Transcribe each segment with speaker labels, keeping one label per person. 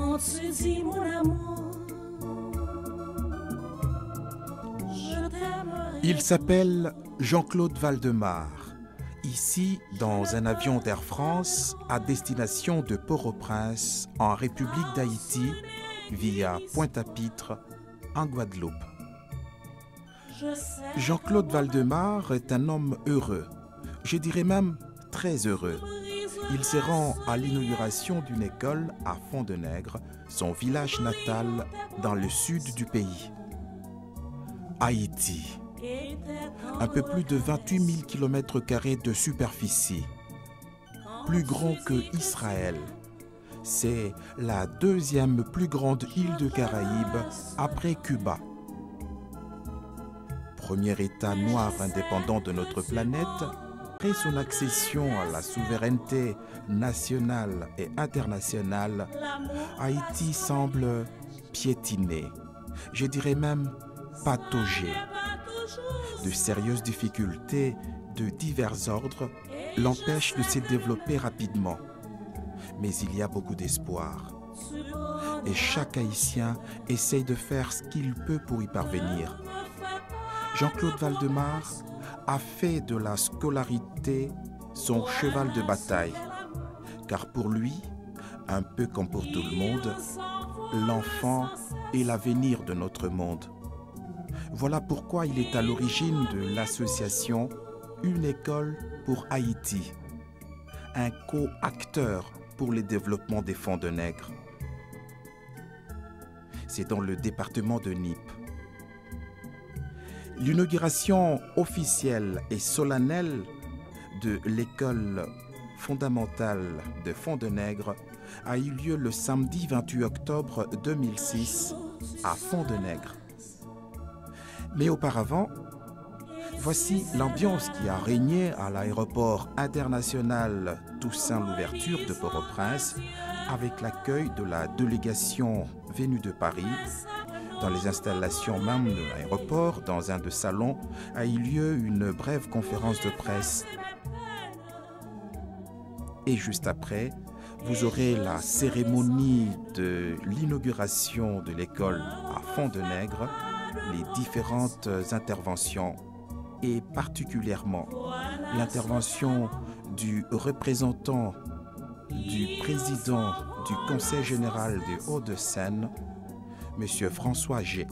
Speaker 1: Quand tu dis mon amour, je t'aimerai.
Speaker 2: Il s'appelle Jean-Claude Valdemar. Ici, dans un avion d'Air France à destination de Port-au-Prince, en République d'Haïti, via Pointe-à-Pitre, en Guadeloupe. Jean-Claude Valdemar est un homme heureux, je dirais même très heureux. Il se rend à l'inauguration d'une école à Fond-de-Nègre, son village natal dans le sud du pays. Haïti. Un peu plus de 28 000 km² de superficie. Plus grand que Israël. C'est la deuxième plus grande île de Caraïbes après Cuba. Premier État noir indépendant de notre planète, après son accession à la souveraineté nationale et internationale, Haïti semble piétiner, je dirais même patauger. De sérieuses difficultés de divers ordres l'empêchent de se développer rapidement. Mais il y a beaucoup d'espoir. Et chaque Haïtien essaye de faire ce qu'il peut pour y parvenir. Jean-Claude Valdemar a fait de la scolarité son cheval de bataille. Car pour lui, un peu comme pour tout le monde, l'enfant est l'avenir de notre monde. Voilà pourquoi il est à l'origine de l'association Une école pour Haïti, un co-acteur pour le développement des Fonds-de-Nègre. C'est dans le département de Nip. L'inauguration officielle et solennelle de l'école fondamentale de Fond-de-Nègre a eu lieu le samedi 28 octobre 2006 à Fond-de-Nègre. Mais auparavant, voici l'ambiance qui a régné à l'aéroport international Toussaint Louverture de Port-au-Prince avec l'accueil de la délégation venue de Paris. Dans les installations même de l'aéroport, dans un des salons, a eu lieu une brève conférence de presse. Et juste après, vous aurez la cérémonie de l'inauguration de l'école à Fond-de-Nègre, les différentes interventions et particulièrement l'intervention du représentant du président du Conseil général des Hauts-de-Seine, M. François G.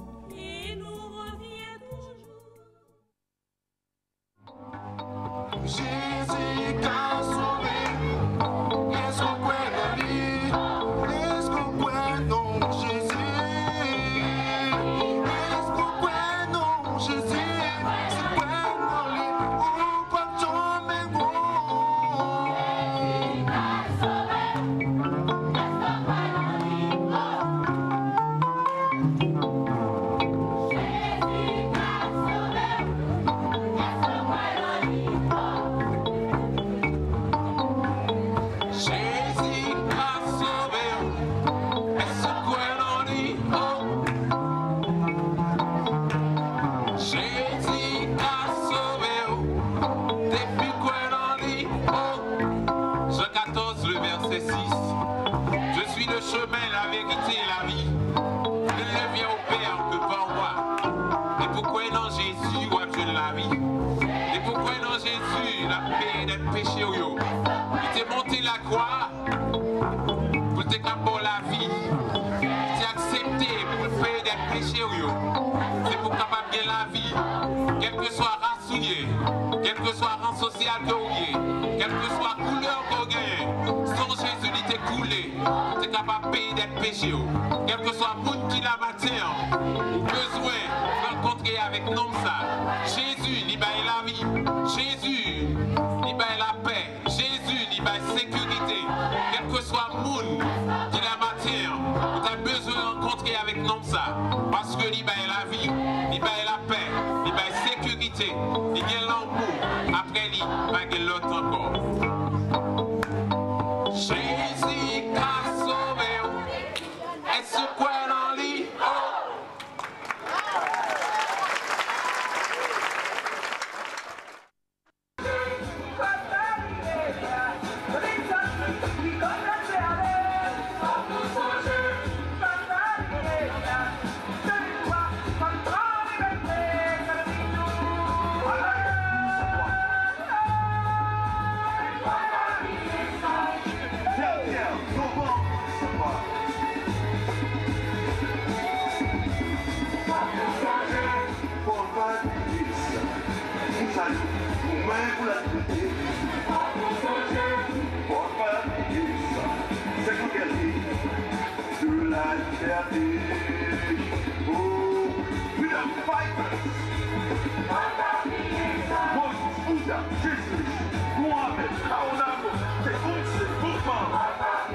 Speaker 3: Je suis le chemin, la vérité et la vie. Je ne viens au Père que par moi. Et pourquoi non Jésus, ouais, je la vie. Et pourquoi non Jésus, la paix des péchés, yo. Il t'est monté la croix pour te caper la vie. Il t'est accepté pour le paix des péchés, yo. C'est pour capable de la vie. Quelle que soit race ou quel que soit rang social que vous quelle que soit couleur que vous gagnez, sans Jésus il t'est coulé, t'es capable de payer des péchés. Quel que soit le monde qui l'a battu, ou besoin de rencontrer avec nous ça. Jésus, il baille la vie. Jésus, il baille la paix. Jésus, il baille la sécurité. Quel que soit le monde qui l'a battu, tu as besoin de rencontrer avec nous ça. Parce que il baille la vie, il baille la paix, il baille la sécurité, il gagne l'amour. Après, il baille l'autre encore. Jésus a sauvé, est-ce quoi dans lui?
Speaker 4: pour la liberté. Pour pas payer ça, c'est qu'on gagne de la liberté. Oh, freedom fighters. Moses, Buddha, Jesus, Muhammad, Kaonabo, Tecumseh, Guzman,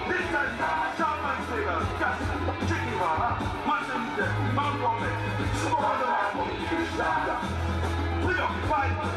Speaker 4: Lincoln, Charles Taylor, Castro, Che Guevara, Martin Luther, Malcolm X, Superman, freedom fighters.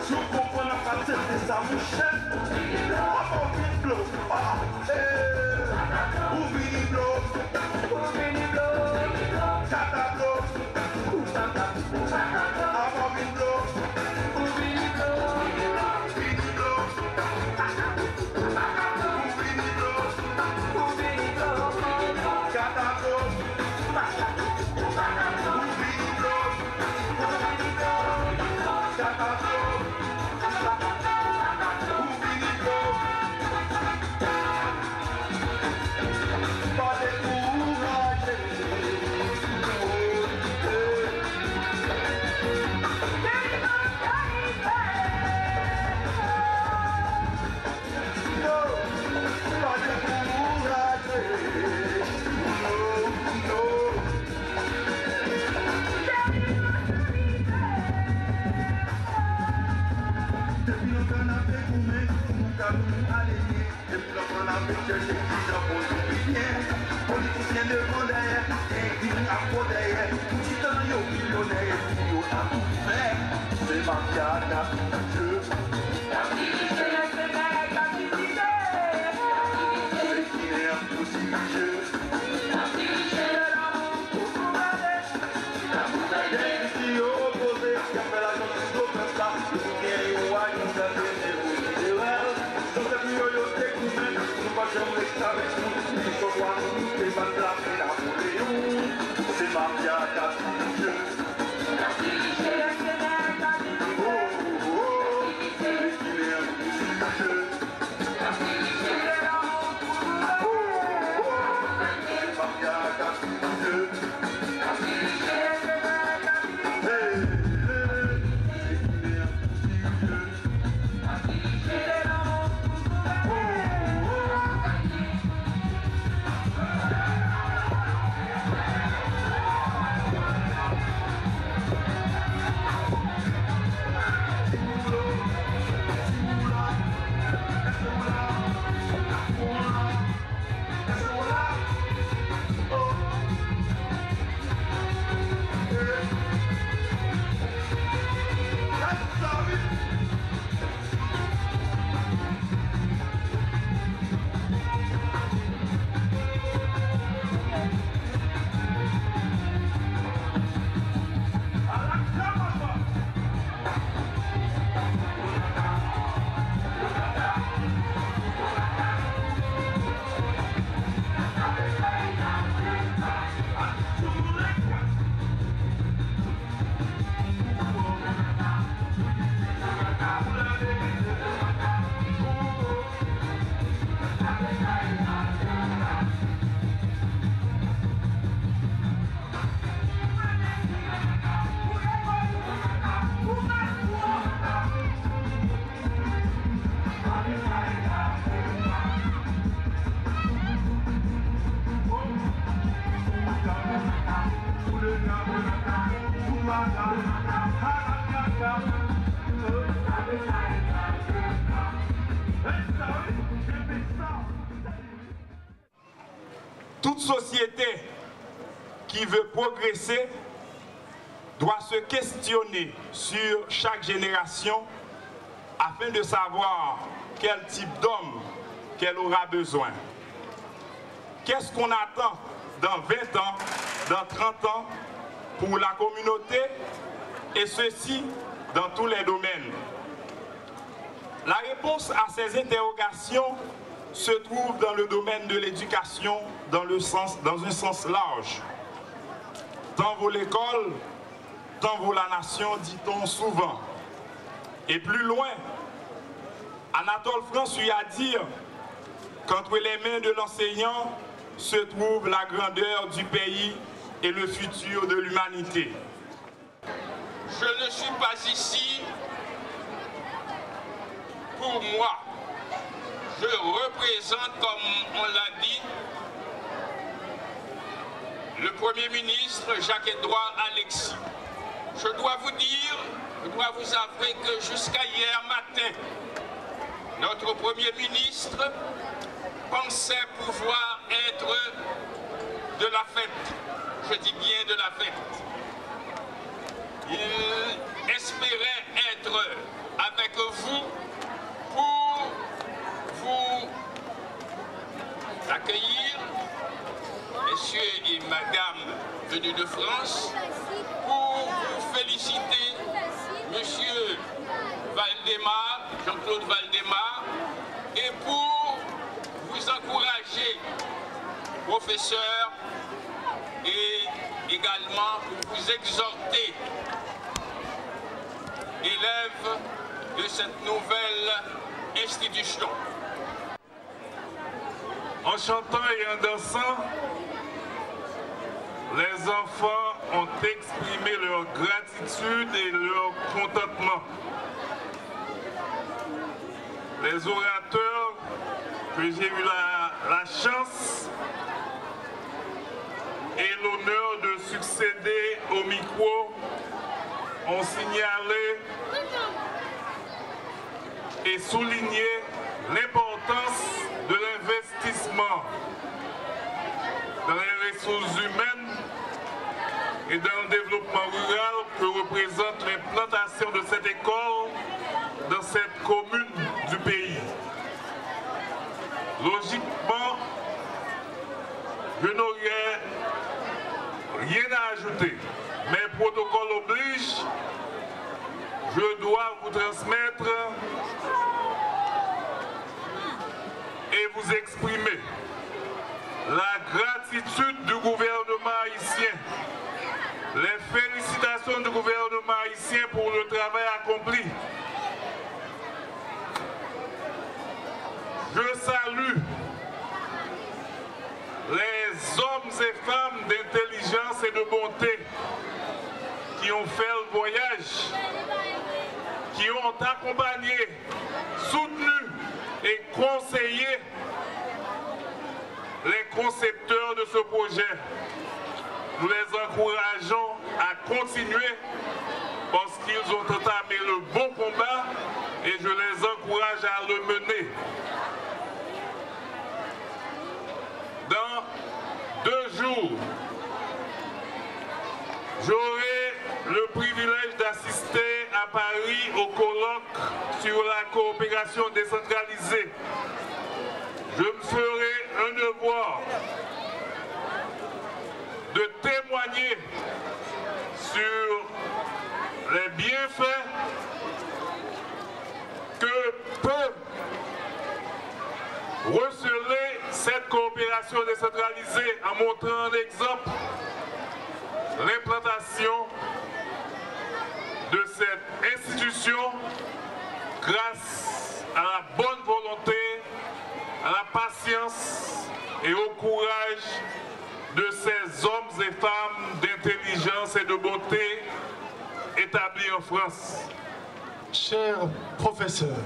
Speaker 4: Se eu compor na fazer dessa mouchette, a Vini Blow, o Vini Blow, Tata Blow, a Vini Blow, o Vini Blow, Vini Blow, o Vini Blow, Tata Blow, o Vini Blow. Oh,
Speaker 5: Toute société qui veut progresser doit se questionner sur chaque génération afin de savoir quel type d'homme qu'elle aura besoin. Qu'est-ce qu'on attend dans 20 ans, dans 30 ans pour la communauté, et ceci dans tous les domaines. La réponse à ces interrogations se trouve dans le domaine de l'éducation dans un sens large. Tant vaut l'école, tant vaut la nation, dit-on souvent. Et plus loin, Anatole France lui a dit qu'entre les mains de l'enseignant se trouve la grandeur du pays et le futur de l'humanité.
Speaker 3: Je ne suis pas ici pour moi. Je représente, comme on l'a dit, le Premier ministre Jacques-Édouard Alexis. Je dois vous dire, je dois vous avouer que jusqu'à hier matin, notre Premier ministre pensait pouvoir être de la fête. Je dis bien de la fête. Il espérait être avec vous pour vous accueillir, messieurs et madame venus de France, pour vous féliciter, monsieur Valdemar, Jean-Claude Valdemar, et pour vous encourager, professeur, et également pour vous exhorter, élèves de cette nouvelle institution.
Speaker 5: En chantant et en dansant, les enfants ont exprimé leur gratitude et leur contentement. Les orateurs que j'ai eu la chance et l'honneur de succéder au micro ont signalé et souligné l'importance de l'investissement dans les ressources humaines et dans le développement rural que représente l'implantation de cette école dans cette commune du pays. Logiquement, je n'aurais rien à ajouter, mais protocole oblige, je dois vous transmettre et vous exprimer la gratitude du gouvernement haïtien, les félicitations du gouvernement haïtien pour le travail accompli. Je salue les hommes et femmes d'intelligence et de bonté qui ont fait le voyage, qui ont accompagné, soutenu et conseillé les concepteurs de ce projet. Nous les encourageons à continuer parce qu'ils ont entamé le bon combat et je les encourage à le mener. Dans 2 jours, j'aurai le privilège d'assister à Paris au colloque sur la coopération décentralisée. Je me ferai un devoir de témoigner sur les bienfaits que peut receler cette coopération décentralisée en montrant en exemple l'implantation de cette institution grâce à la bonne volonté, à la patience et au courage de ces hommes et femmes d'intelligence et de bonté établis en France.
Speaker 6: Chers professeurs,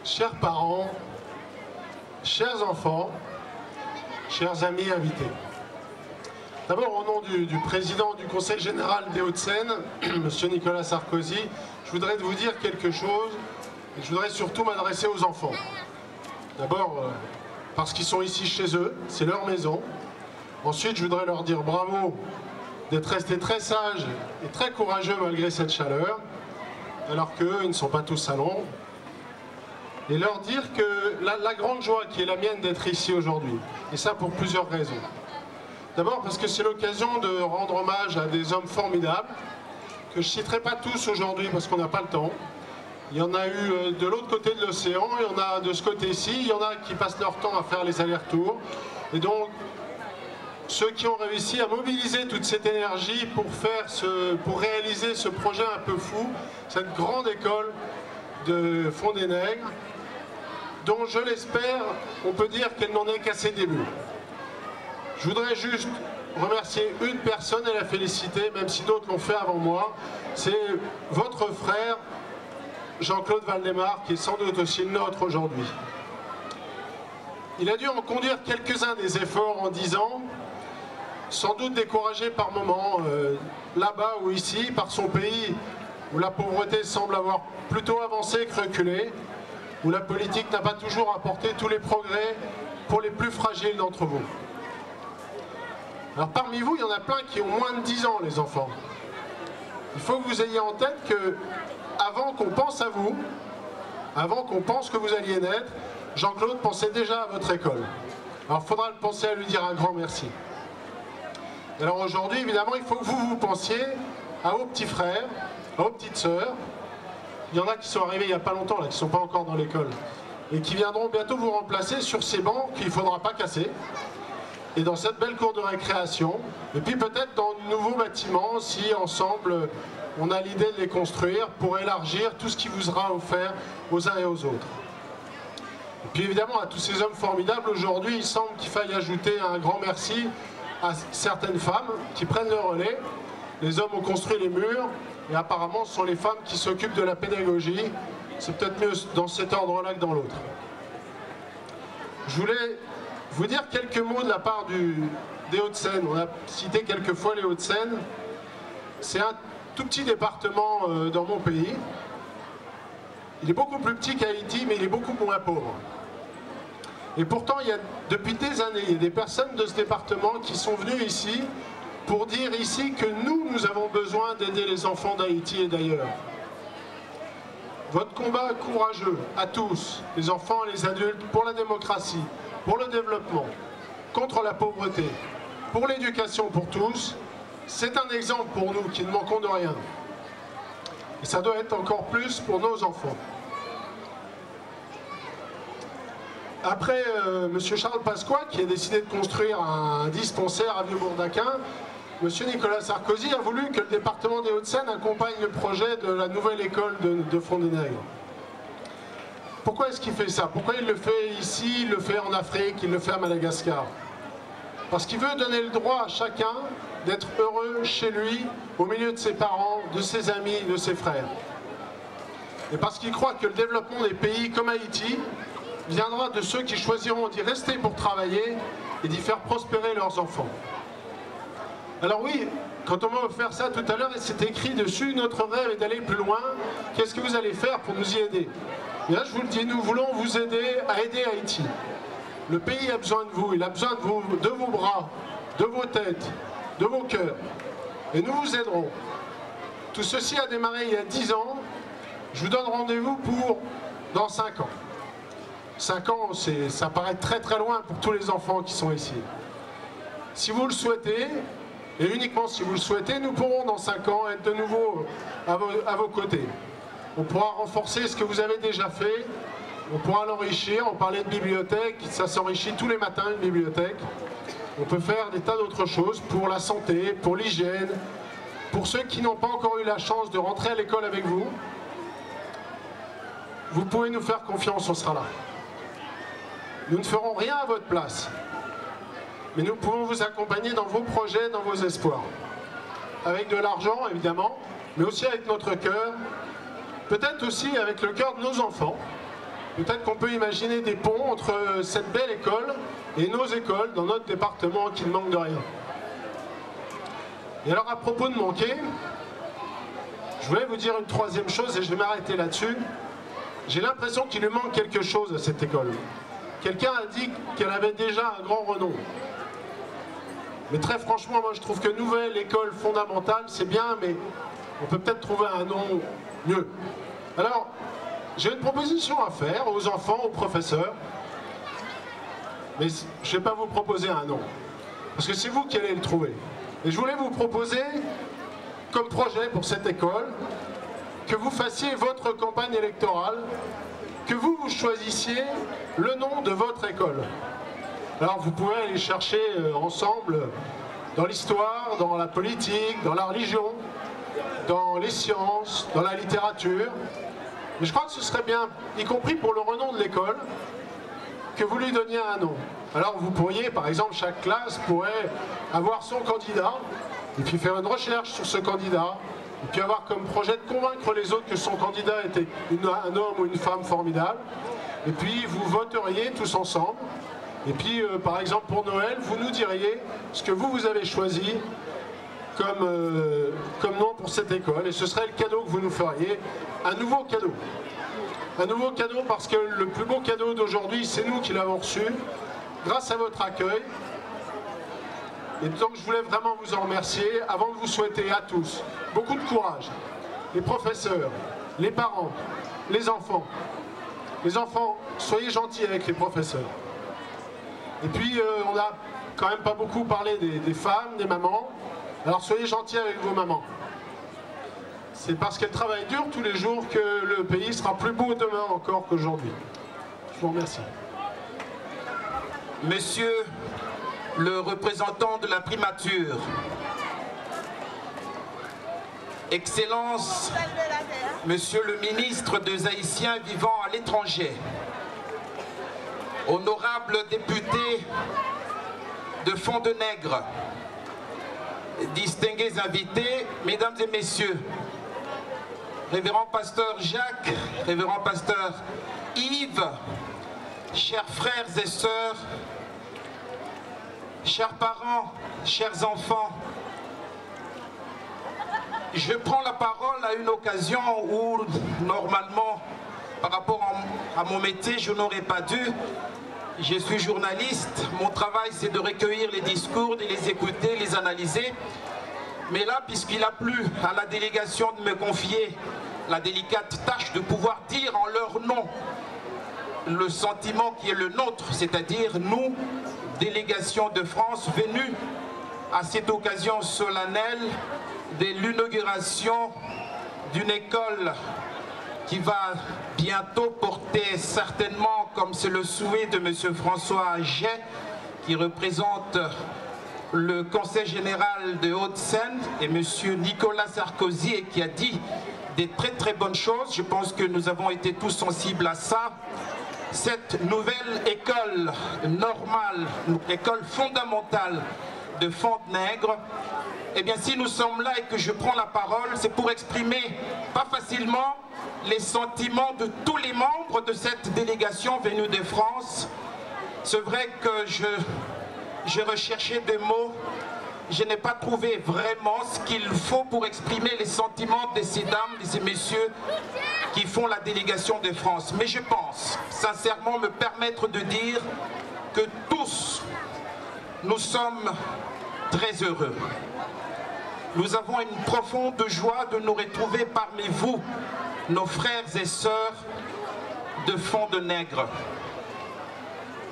Speaker 6: chers parents, chers enfants, chers amis invités, D'abord, au nom du président du Conseil général des Hauts-de-Seine, M. Nicolas Sarkozy, je voudrais vous dire quelque chose et je voudrais surtout m'adresser aux enfants. D'abord, parce qu'ils sont ici chez eux, c'est leur maison. Ensuite, je voudrais leur dire bravo d'être restés très sages et très courageux malgré cette chaleur, alors qu'eux, ils ne sont pas tous à l'ombre. Et leur dire que la grande joie qui est la mienne d'être ici aujourd'hui, et ça pour plusieurs raisons. D'abord parce que c'est l'occasion de rendre hommage à des hommes formidables, que je ne citerai pas tous aujourd'hui parce qu'on n'a pas le temps. Il y en a eu de l'autre côté de l'océan, il y en a de ce côté-ci, il y en a qui passent leur temps à faire les allers-retours. Et donc, ceux qui ont réussi à mobiliser toute cette énergie pour réaliser ce projet un peu fou, cette grande école de Fond des Nègres, dont je l'espère, on peut dire qu'elle n'en est qu'à ses débuts. Je voudrais juste remercier une personne et la féliciter, même si d'autres l'ont fait avant moi. C'est votre frère, Jean-Claude Valdemar, qui est sans doute aussi le nôtre aujourd'hui. Il a dû en conduire quelques-uns des efforts en 10 ans, sans doute découragé par moments, là-bas ou ici, par son pays, où la pauvreté semble avoir plutôt avancé que reculé, où la politique n'a pas toujours apporté tous les progrès pour les plus fragiles d'entre vous. Alors parmi vous, il y en a plein qui ont moins de 10 ans, les enfants. Il faut que vous ayez en tête que, avant qu'on pense à vous, avant qu'on pense que vous alliez naître, Jean-Claude pensait déjà à votre école. Alors il faudra le penser à lui dire un grand merci. Alors aujourd'hui, évidemment, il faut que vous pensiez à vos petits frères, à vos petites sœurs. Il y en a qui sont arrivés il n'y a pas longtemps, là, qui ne sont pas encore dans l'école, et qui viendront bientôt vous remplacer sur ces bancs qu'il ne faudra pas casser. Et dans cette belle cour de récréation, et puis peut-être dans de nouveaux bâtiments, si ensemble on a l'idée de les construire pour élargir tout ce qui vous sera offert aux uns et aux autres. Et puis évidemment à tous ces hommes formidables, aujourd'hui il semble qu'il faille ajouter un grand merci à certaines femmes qui prennent le relais. Les hommes ont construit les murs, et apparemment ce sont les femmes qui s'occupent de la pédagogie. C'est peut-être mieux dans cet ordre-là que dans l'autre. Je voulais vous dire quelques mots de la part des Hauts-de-Seine. On a cité quelques fois les Hauts-de-Seine. C'est un tout petit département dans mon pays. Il est beaucoup plus petit qu'Haïti, mais il est beaucoup moins pauvre. Et pourtant, depuis des années, il y a des personnes de ce département qui sont venues ici pour dire ici que nous avons besoin d'aider les enfants d'Haïti et d'ailleurs. Votre combat courageux à tous, les enfants et les adultes, pour la démocratie, pour le développement, contre la pauvreté, pour l'éducation pour tous, c'est un exemple pour nous qui ne manquons de rien. Et ça doit être encore plus pour nos enfants. Après M. Charles Pasqua, qui a décidé de construire un dispensaire à Vieux-Bourdaquin, M. Nicolas Sarkozy a voulu que le département des Hauts-de-Seine accompagne le projet de la nouvelle école de Fond des Nègres. Pourquoi est-ce qu'il fait ça? Pourquoi il le fait ici, il le fait en Afrique, il le fait à Madagascar? Parce qu'il veut donner le droit à chacun d'être heureux chez lui, au milieu de ses parents, de ses amis, de ses frères. Et parce qu'il croit que le développement des pays comme Haïti viendra de ceux qui choisiront d'y rester pour travailler et d'y faire prospérer leurs enfants. Alors oui, quand on m'a offert ça tout à l'heure, c'est écrit dessus, notre rêve est d'aller plus loin. Qu'est-ce que vous allez faire pour nous y aider? Et là, je vous le dis, nous voulons vous aider à aider Haïti. Le pays a besoin de vous, il a besoin de vos bras, de vos têtes, de vos cœurs. Et nous vous aiderons. Tout ceci a démarré il y a 10 ans. Je vous donne rendez-vous pour dans 5 ans. 5 ans, ça paraît très très loin pour tous les enfants qui sont ici. Si vous le souhaitez, et uniquement si vous le souhaitez, nous pourrons dans 5 ans être de nouveau à vos côtés. On pourra renforcer ce que vous avez déjà fait, on pourra l'enrichir, on parlait de bibliothèque, ça s'enrichit tous les matins une bibliothèque. On peut faire des tas d'autres choses pour la santé, pour l'hygiène, pour ceux qui n'ont pas encore eu la chance de rentrer à l'école avec vous. Vous pouvez nous faire confiance, on sera là. Nous ne ferons rien à votre place, mais nous pouvons vous accompagner dans vos projets, dans vos espoirs. Avec de l'argent, évidemment, mais aussi avec notre cœur, peut-être aussi avec le cœur de nos enfants. Peut-être qu'on peut imaginer des ponts entre cette belle école et nos écoles dans notre département qui ne manque de rien. Et alors à propos de manquer, je voulais vous dire une troisième chose et je vais m'arrêter là-dessus. J'ai l'impression qu'il lui manque quelque chose à cette école. Quelqu'un a dit qu'elle avait déjà un grand renom. Mais très franchement, moi je trouve que nouvelle école fondamentale, c'est bien, mais on peut peut-être trouver un nom mieux. Alors, j'ai une proposition à faire aux enfants, aux professeurs. Mais je ne vais pas vous proposer un nom. Parce que c'est vous qui allez le trouver. Et je voulais vous proposer, comme projet pour cette école, que vous fassiez votre campagne électorale, que vous choisissiez le nom de votre école. Alors vous pouvez aller chercher ensemble dans l'histoire, dans la politique, dans la religion, dans les sciences, dans la littérature. Mais je crois que ce serait bien, y compris pour le renom de l'école, que vous lui donniez un nom. Alors vous pourriez, par exemple, chaque classe pourrait avoir son candidat, et puis faire une recherche sur ce candidat, et puis avoir comme projet de convaincre les autres que son candidat était un homme ou une femme formidable, et puis vous voteriez tous ensemble, et puis par exemple pour Noël, vous nous diriez ce que vous avez choisi comme nom pour cette école, et ce serait le cadeau que vous nous feriez, un nouveau cadeau. Un nouveau cadeau parce que le plus beau cadeau d'aujourd'hui, c'est nous qui l'avons reçu, grâce à votre accueil. Et donc je voulais vraiment vous en remercier, avant de vous souhaiter à tous beaucoup de courage. Les professeurs, les parents, les enfants. Les enfants, soyez gentils avec les professeurs. Et puis on n'a quand même pas beaucoup parlé des femmes, des mamans. Alors soyez gentils avec vos mamans. C'est parce qu'elles travaillent dur tous les jours que le pays sera plus beau demain encore qu'aujourd'hui. Je vous remercie.
Speaker 7: Monsieur le représentant de la primature, Excellence, Monsieur le ministre des Haïtiens vivant à l'étranger, honorables députés de Fond-de-Nègre, distingués invités, Mesdames et Messieurs, Révérend Pasteur Jacques, Révérend Pasteur Yves, chers frères et sœurs, chers parents, chers enfants, je prends la parole à une occasion où, normalement, par rapport à mon métier, je n'aurais pas dû. Je suis journaliste, mon travail c'est de recueillir les discours, de les écouter, les analyser. Mais là, puisqu'il a plu à la délégation de me confier la délicate tâche de pouvoir dire en leur nom le sentiment qui est le nôtre, c'est-à-dire nous, délégation de France, venus à cette occasion solennelle de l'inauguration d'une école qui va bientôt porter certainement, comme c'est le souhait de M. François Jay, qui représente le Conseil général de Haute-Seine, et M. Nicolas Sarkozy, et qui a dit des très très bonnes choses. Je pense que nous avons été tous sensibles à ça. Cette nouvelle école normale, école fondamentale de Fond-de-Nègre, eh bien si nous sommes là et que je prends la parole, c'est pour exprimer pas facilement les sentiments de tous les membres de cette délégation venue de France. C'est vrai que j'ai recherché des mots, je n'ai pas trouvé vraiment ce qu'il faut pour exprimer les sentiments de ces dames, de ces messieurs qui font la délégation de France. Mais je pense, sincèrement, me permettre de dire que tous, nous sommes très heureux. Nous avons une profonde joie de nous retrouver parmi vous, nos frères et sœurs de Fond-de-Nègre.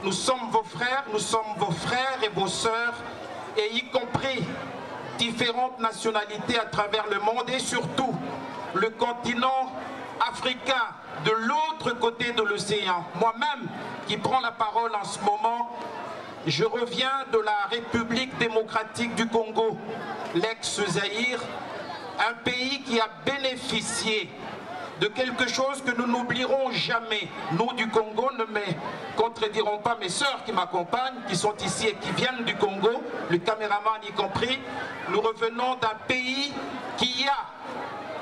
Speaker 7: Nous sommes vos frères et vos sœurs, et y compris différentes nationalités à travers le monde, et surtout le continent africain de l'autre côté de l'océan. Moi-même, qui prends la parole en ce moment, je reviens de la République démocratique du Congo, l'ex-Zaïre, un pays qui a bénéficié de quelque chose que nous n'oublierons jamais. Nous du Congo ne me contrediront pas mes sœurs qui m'accompagnent, qui sont ici et qui viennent du Congo, le caméraman y compris. Nous revenons d'un pays qui a,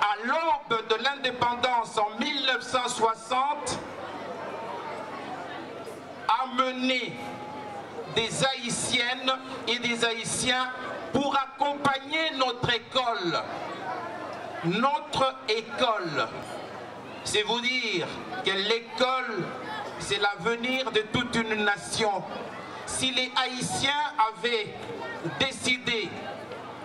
Speaker 7: à l'aube de l'indépendance en 1960, amené des Haïtiennes et des Haïtiens pour accompagner notre école. Notre école, c'est vous dire que l'école, c'est l'avenir de toute une nation. Si les Haïtiens avaient décidé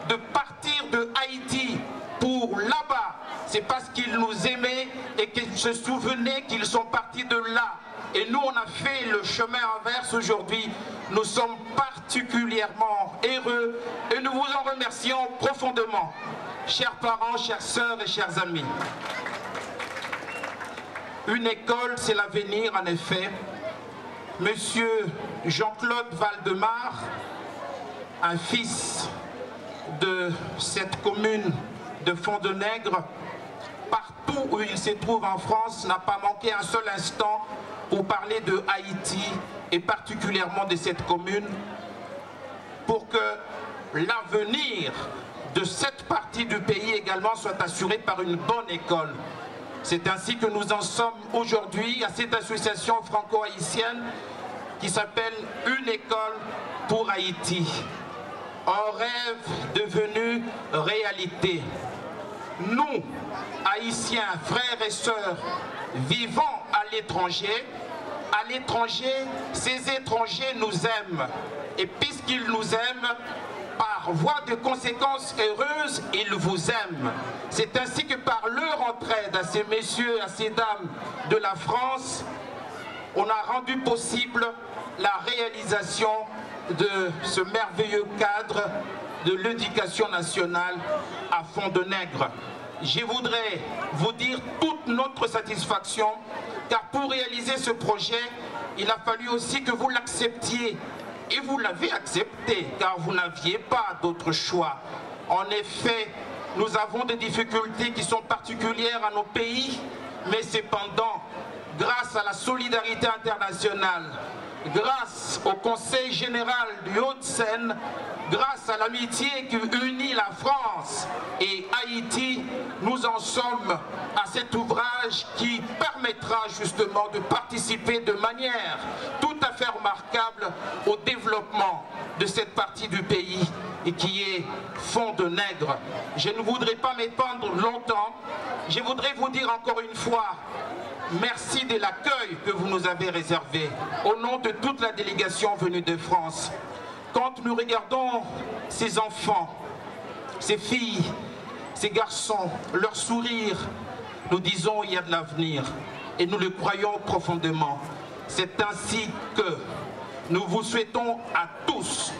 Speaker 7: de partir de Haïti pour là-bas, c'est parce qu'ils nous aimaient et qu'ils se souvenaient qu'ils sont partis de là. Et nous, on a fait le chemin inverse aujourd'hui. Nous sommes particulièrement heureux et nous vous en remercions profondément. Chers parents, chères sœurs et chers amis. Une école, c'est l'avenir, en effet. Monsieur Jean-Claude Valdemar, un fils de cette commune de Fond-de-Nègre, partout où il se trouve en France, n'a pas manqué un seul instant pour parler de Haïti et particulièrement de cette commune, pour que l'avenir de cette partie du pays également soit assuré par une bonne école. C'est ainsi que nous en sommes aujourd'hui à cette association franco-haïtienne qui s'appelle Une école pour Haïti. Un rêve devenu réalité. Nous, Haïtiens, frères et sœurs, vivant à l'étranger, ces étrangers nous aiment. Et puisqu'ils nous aiment, par voie de conséquences heureuses, ils vous aiment. C'est ainsi que par leur entraide à ces messieurs, à ces dames de la France, on a rendu possible la réalisation de ce merveilleux cadre de l'éducation nationale à Fond-de-Nègre. Je voudrais vous dire toute notre satisfaction, car pour réaliser ce projet, il a fallu aussi que vous l'acceptiez. Et vous l'avez accepté, car vous n'aviez pas d'autre choix. En effet, nous avons des difficultés qui sont particulières à nos pays, mais cependant, grâce à la solidarité internationale, grâce au Conseil général du Haut-de-Seine, grâce à l'amitié qui unit la France et Haïti, nous en sommes à cet ouvrage qui permettra justement de participer de manière tout à fait remarquable au développement de cette partie du pays et qui est Fond-de-Nègre. Je ne voudrais pas m'étendre longtemps, je voudrais vous dire encore une fois merci de l'accueil que vous nous avez réservé au nom de toute la délégation venue de France. Quand nous regardons ces enfants, ces filles, ces garçons, leur sourire, nous disons il y a de l'avenir et nous le croyons profondément. C'est ainsi que nous vous souhaitons à tous,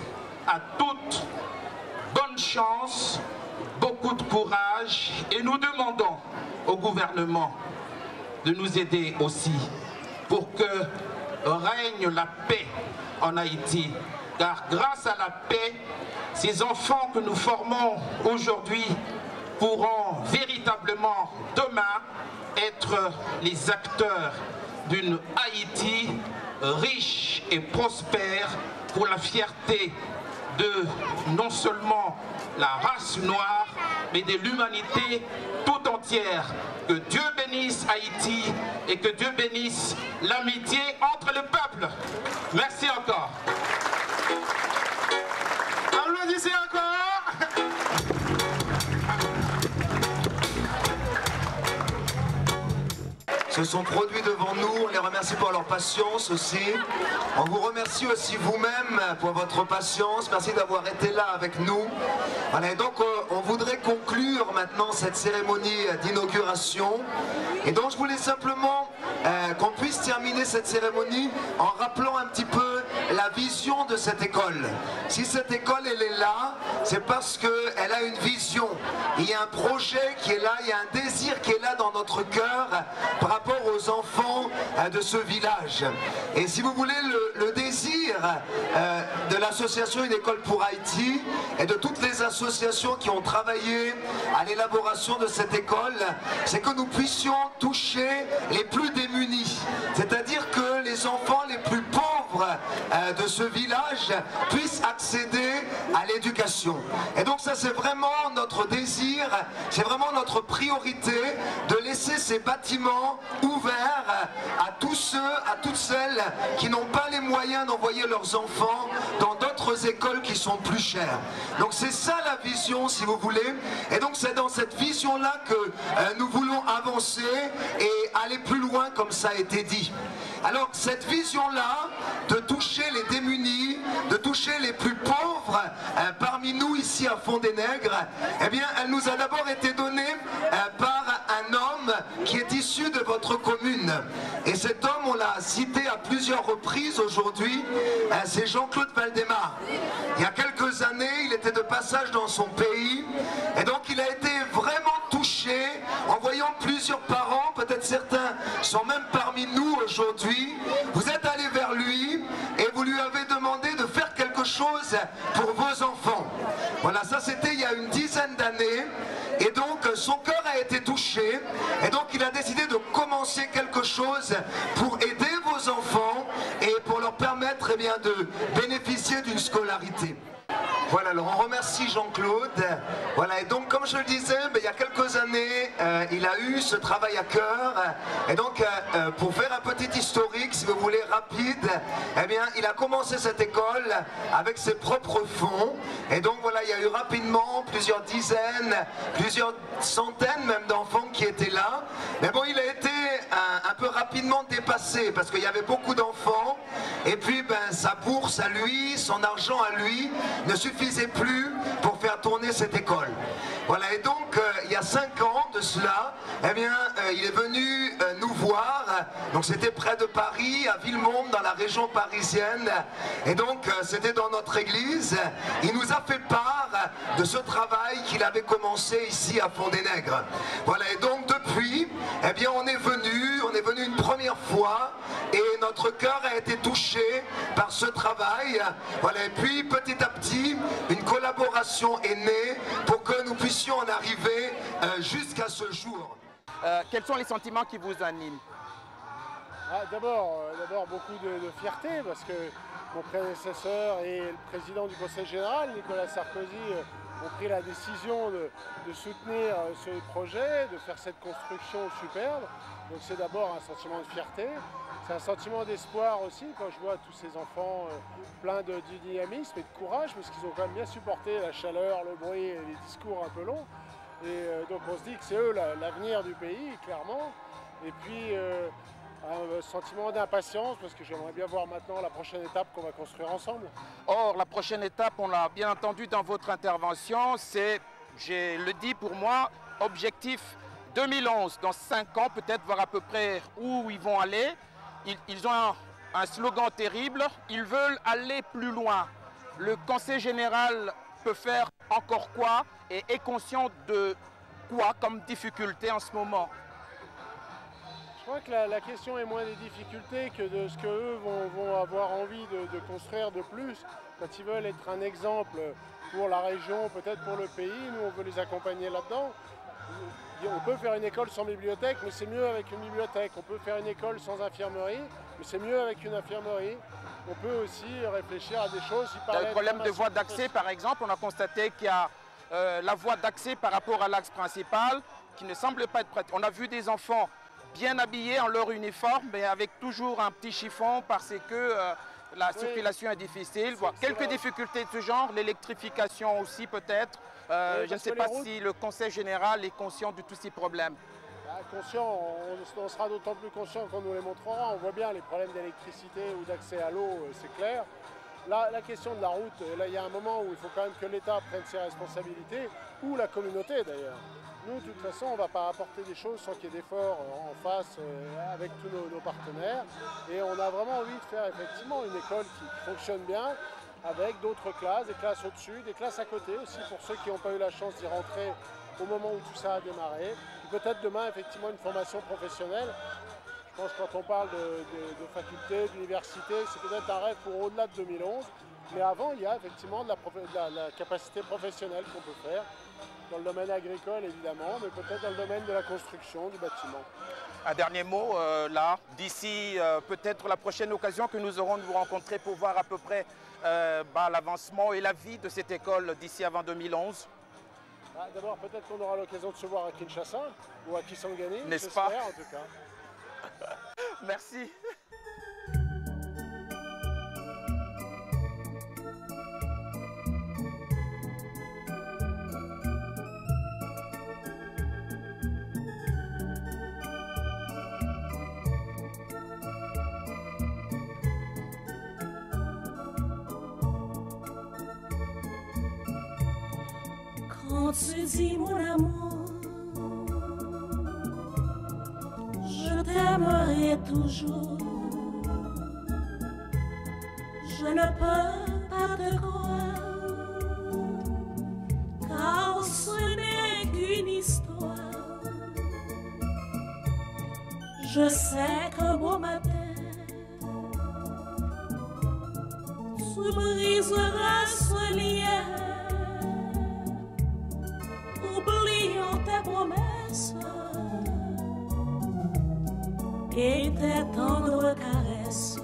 Speaker 7: à toutes, bonne chance, beaucoup de courage et nous demandons au gouvernement de nous aider aussi pour que règne la paix en Haïti. Car grâce à la paix, ces enfants que nous formons aujourd'hui pourront véritablement demain être les acteurs d'une Haïti riche et prospère pour la fierté de non seulement la race noire, mais de l'humanité tout entière. Que Dieu bénisse Haïti et que Dieu bénisse l'amitié entre le peuple. Merci encore. Applaudissez encore.
Speaker 8: Se sont produits devant nous, on les remercie pour leur patience aussi. On vous remercie aussi vous-même pour votre patience, merci d'avoir été là avec nous. Voilà, et donc on voudrait conclure maintenant cette cérémonie d'inauguration. Et donc je voulais simplement qu'on puisse terminer cette cérémonie en rappelant un petit peu la vision de cette école. Si cette école elle est là, c'est parce qu'elle a une vision. Il y a un projet qui est là, il y a un désir qui est là dans notre cœur par rapport aux enfants de ce village. Et si vous voulez, le désir de l'association Une école pour Haïti et de toutes les associations qui ont travaillé à l'élaboration de cette école, c'est que nous puissions toucher les plus démunis. C'est-à-dire que les enfants les plus pauvres pauvres de ce village puissent accéder à l'éducation. Et donc ça c'est vraiment notre désir, c'est vraiment notre priorité de laisser ces bâtiments ouverts à tous ceux, à toutes celles qui n'ont pas les moyens d'envoyer leurs enfants dans d'autres écoles qui sont plus chères. Donc c'est ça la vision, si vous voulez, et donc c'est dans cette vision-là que nous voulons avancer et aller plus loin comme ça a été dit. Alors cette vision-là, de toucher les démunis, de toucher les plus pauvres parmi nous ici à Fond-des-Nègres, eh bien elle nous a d'abord été donnée par un homme qui est issu de votre commune. Et cet homme, on l'a cité à plusieurs reprises aujourd'hui, c'est Jean-Claude Valdemar. Il y a quelques années, il était de passage dans son pays et donc il a été vraiment touché en voyant plusieurs parents, peut-être certains sont même parmi nous aujourd'hui. Vous êtes allé vers lui et vous lui avez demandé de faire quelque chose pour vos enfants. Voilà, ça c'était il y a une dizaine d'années et donc son cœur a été touché et donc il a décidé de commencer quelque chose pour aider vos enfants et pour leur permettre eh bien, de bénéficier d'une scolarité. Voilà, alors on remercie Jean-Claude. Voilà, et donc comme je le disais, il y a quelques années, il a eu ce travail à cœur. Et donc, pour faire un petit historique, si vous voulez, rapide, eh bien, il a commencé cette école avec ses propres fonds. Et donc voilà, il y a eu rapidement plusieurs dizaines, plusieurs centaines même d'enfants qui étaient là. Mais bon, il a été un peu rapidement dépassé parce qu'il y avait beaucoup d'enfants. Et puis, sa bourse à lui, son argent à lui, ne suffisait plus pour faire tourner cette école. Voilà, et donc il y a 5 ans de cela, eh bien, il est venu nous voir, donc c'était près de Paris, à Villemomble, dans la région parisienne, et donc c'était dans notre église. Il nous a fait part de ce travail qu'il avait commencé ici à Fond-des-Nègres. Voilà, et donc depuis, eh bien, on est venu une première fois, et notre cœur a été touché par ce travail. Voilà, et puis petit à petit, une collaboration est née pour que nous puissions en arriver jusqu'à ce jour.
Speaker 9: Quels sont les sentiments qui vous animent?
Speaker 6: D'abord beaucoup de fierté parce que mon prédécesseur et le président du Conseil général, Nicolas Sarkozy, ont pris la décision de soutenir ce projet, de faire cette construction superbe. Donc c'est d'abord un sentiment de fierté, c'est un sentiment d'espoir aussi quand je vois tous ces enfants pleins de dynamisme et de courage parce qu'ils ont quand même bien supporté la chaleur, le bruit et les discours un peu longs. Et donc on se dit que c'est eux l'avenir du pays, clairement. Et puis un sentiment d'impatience parce que j'aimerais bien voir maintenant la prochaine étape qu'on va construire ensemble.
Speaker 9: Or, la prochaine étape, on l'a bien entendu dans votre intervention, c'est, je le dis pour moi, objectif 2011. Dans 5 ans, peut-être voir à peu près où ils vont aller. Ils ont un slogan terrible, ils veulent aller plus loin. Le Conseil général peut faire encore quoi et est conscient de quoi comme difficulté en ce moment?
Speaker 6: Je crois que la question est moins des difficultés que de ce qu'eux vont avoir envie de construire de plus. Quand ils veulent être un exemple pour la région, peut-être pour le pays, nous on veut les accompagner là-dedans. On peut faire une école sans bibliothèque, mais c'est mieux avec une bibliothèque. On peut faire une école sans infirmerie, mais c'est mieux avec une infirmerie. On peut aussi réfléchir à des choses.
Speaker 9: Le problème de voie d'accès, par exemple, on a constaté qu'il y a la voie d'accès par rapport à l'axe principal qui ne semble pas être prête. On a vu des enfants bien habillés en leur uniforme, mais avec toujours un petit chiffon parce que la circulation est difficile. Voilà. Quelques difficultés de ce genre, l'électrification aussi peut-être. Je ne sais pas si le Conseil général est conscient de tous ces problèmes.
Speaker 6: Conscient, on sera d'autant plus conscient qu'on nous les montrera. On voit bien les problèmes d'électricité ou d'accès à l'eau, c'est clair. Là, la question de la route, là, il y a un moment où il faut quand même que l'État prenne ses responsabilités, ou la communauté d'ailleurs. Nous, de toute façon, on ne va pas apporter des choses sans qu'il y ait d'efforts en face avec tous nos partenaires. Et on a vraiment envie de faire effectivement une école qui fonctionne bien, avec d'autres classes, des classes au-dessus, des classes à côté aussi, pour ceux qui n'ont pas eu la chance d'y rentrer au moment où tout ça a démarré. Peut-être demain, effectivement, une formation professionnelle. Je pense que quand on parle de faculté, d'université, c'est peut-être un rêve pour au-delà de 2011. Mais avant, il y a effectivement de la capacité professionnelle qu'on peut faire, dans le domaine agricole évidemment, mais peut-être dans le domaine de la construction, du bâtiment.
Speaker 9: Un dernier mot, là, d'ici peut-être la prochaine occasion que nous aurons de vous rencontrer pour voir à peu près l'avancement et la vie de cette école d'ici avant 2011.
Speaker 6: D'abord, peut-être qu'on aura l'occasion de se voir à Kinshasa ou à Kisangani,
Speaker 9: n'est-ce pas?
Speaker 6: En tout cas.
Speaker 9: Merci.
Speaker 1: Quand tu dis mon amour, je t'aimerai toujours. Je ne peux pas te croire, car ce n'est qu'une histoire. Je sais qu'un beau matin, tu briseras ce lien. Oublions tes promesses et tes tendres caresses.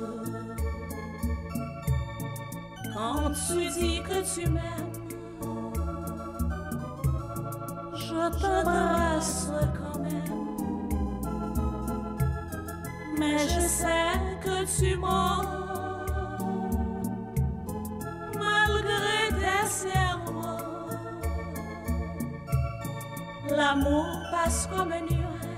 Speaker 1: Quand tu dis que tu m'aimes, je t'embrasse quand même. Mais je sais que tu mens, malgré tes serments. L'amour passe comme un nuage